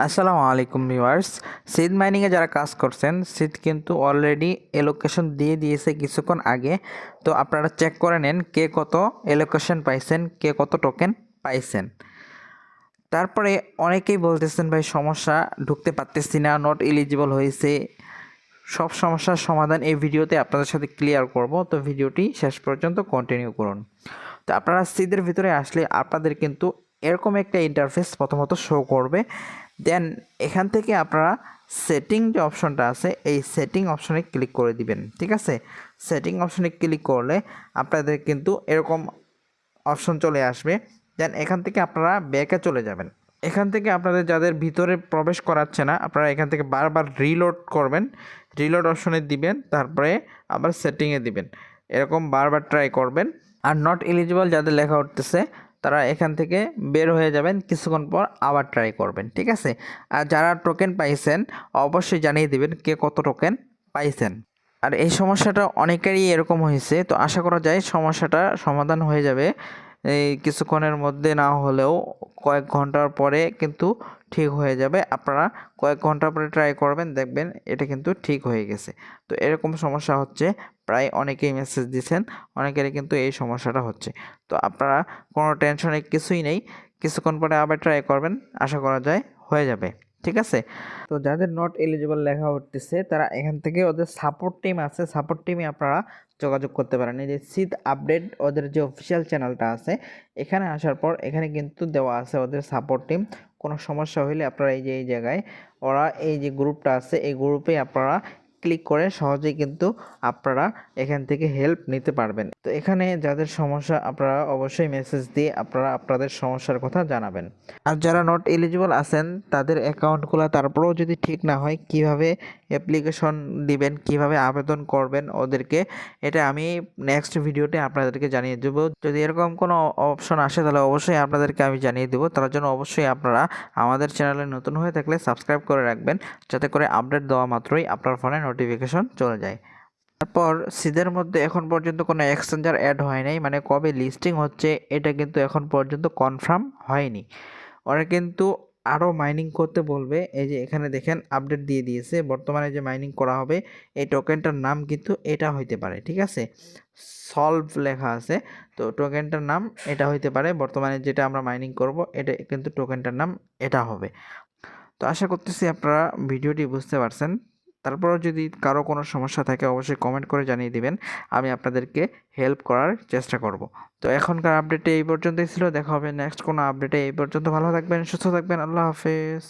আসসালামু আলাইকুম viewers. Seed মাইনিংয়ে যারা কাজ করছেন, সিড কিন্তু অলরেডি এলোকেশন দিয়ে দিয়েছে কিছুক্ষণ আগে। তো আপনারা চেক করে নেন কে কত এলোকেশন পাইছেন, কে কত টোকেন পাইছেন। তারপরে অনেকেই বলতেছেন ভাই সমস্যা, ঢুকতে পারতেছি না, নট এলিজিবল হয়েছে। সব সমস্যার সমাধান এই ভিডিওতে আপনাদের সাথে ক্লিয়ার করব, তো ভিডিওটি শেষ পর্যন্ত কন্টিনিউ করুন। তো আপনারা সিদের ভিতরে আসলে আপনাদের কিন্তু এরকম একটা ইন্টারফেস প্রথমত শো করবে। দেন এখান থেকে আপনারা সেটিং যে অপশনটা আছে, এই সেটিং অপশনে ক্লিক করে দিবেন। ঠিক আছে, সেটিং অপশনে ক্লিক করলে আপনাদের কিন্তু এরকম অপশন চলে আসবে। দেন এখান থেকে আপনারা ব্যাকে চলে যাবেন। এখান থেকে আপনাদের যাদের ভিতরে প্রবেশ করাচ্ছে না, আপনারা এখান থেকে বারবার রিলোড করবেন, রিলোড অপশনে দিবেন, তারপরে আবার সেটিংয়ে দিবেন, এরকম বারবার ট্রাই করবেন। আর নট এলিজিবল যাদের লেখা উঠতেছে তারা এখান থেকে বের হয়ে যাবেন, কিছুক্ষণ পর আবার ট্রাই করবেন। ঠিক আছে, আর যারা টোকেন পাইছেন অবশ্যই জানিয়ে দিবেন কে কত টোকেন পাইছেন। আর এই সমস্যাটা অনেকেরই এরকম হয়েছে, তো আশা করা যায় সমস্যাটা সমাধান হয়ে যাবে এই কিছুক্ষণের মধ্যে, না হলেও কয়েক ঘন্টার পরে কিন্তু ঠিক হয়ে যাবে। আপনারা কয়েক ঘন্টা পরে ট্রাই করবেন, দেখবেন এটা কিন্তু ঠিক হয়ে গেছে। তো এরকম সমস্যা হচ্ছে, প্রায় অনেকেই মেসেজ দিচ্ছেন, অনেকেরই কিন্তু এই সমস্যাটা হচ্ছে। তো আপনারা কোনো টেনশনের কিছুই নেই, কিছুক্ষণ পরে আবার ট্রাই করবেন, আশা করা যায় হয়ে যাবে। ঠিক আছে, তো যাদের নট এলিজিবল লেখা উঠতেছে তারা এখান থেকে ওদের সাপোর্ট টিম আছে, সাপোর্ট টিমে আপনারা যোগাযোগ করতে পারেন। এই যে সিড আপডেট ওদের যে অফিসিয়াল চ্যানেলটা আছে, এখানে আসার পর এখানে কিন্তু দেওয়া আছে ওদের সাপোর্ট টিম। কোনো সমস্যা হলে আপনারা এই যে এই জায়গায় ওরা এই যে গ্রুপটা আছে, এই গ্রুপে আপনারা ক্লিক করে সহজেই কিন্তু আপনারা এখান থেকে হেল্প নিতে পারবেন। তো এখানে যাদের সমস্যা আপনারা অবশ্যই মেসেজ দিয়ে আপনারা আপনাদের সমস্যার কথা জানাবেন। আর যারা নট এলিজিবল আছেন তাদের অ্যাকাউন্টগুলো তারপরেও যদি ঠিক না হয়, কিভাবে অ্যাপ্লিকেশন দিবেন, কিভাবে আবেদন করবেন ওদেরকে, এটা আমি নেক্সট ভিডিওতে আপনাদেরকে জানিয়ে দেবো। যদি এরকম কোনো অপশন আসে তাহলে অবশ্যই আপনাদেরকে আমি জানিয়ে দেবো। তার জন্য অবশ্যই আপনারা আমাদের চ্যানেলে নতুন হয়ে থাকলে সাবস্ক্রাইব করে রাখবেন, যাতে করে আপডেট দেওয়া মাত্রই আপনার ফোনে নোটিফিকেশন চলে যায়। তারপর সিদের মধ্যে এখন পর্যন্ত কোনো এক্সচেঞ্জার অ্যাড হয় নাই, মানে কবে লিস্টিং হচ্ছে এটা কিন্তু এখন পর্যন্ত কনফার্ম হয়নি। ওরা কিন্তু আরও মাইনিং করতে বলবে। এই যে এখানে দেখেন আপডেট দিয়ে দিয়েছে, বর্তমানে যে মাইনিং করা হবে এই টোকেনটার নাম কিন্তু এটা হইতে পারে। ঠিক আছে, সলভ লেখা আছে, তো টোকেনটার নাম এটা হইতে পারে। বর্তমানে যেটা আমরা মাইনিং করব এটা কিন্তু টোকেনটার নাম এটা হবে। তো আশা করতেছি আপনারা ভিডিওটি বুঝতে পারছেন। তারপরও যদি কারো কোনো সমস্যা থাকে অবশ্যই কমেন্ট করে জানিয়ে দিবেন, আমি আপনাদেরকে হেল্প করার চেষ্টা করব। তো এখনকার আপডেটে এই পর্যন্তই ছিল, দেখা হবে নেক্সট কোনো আপডেটে। এই পর্যন্ত ভালো থাকবেন, সুস্থ থাকবেন, আল্লাহ হাফেজ।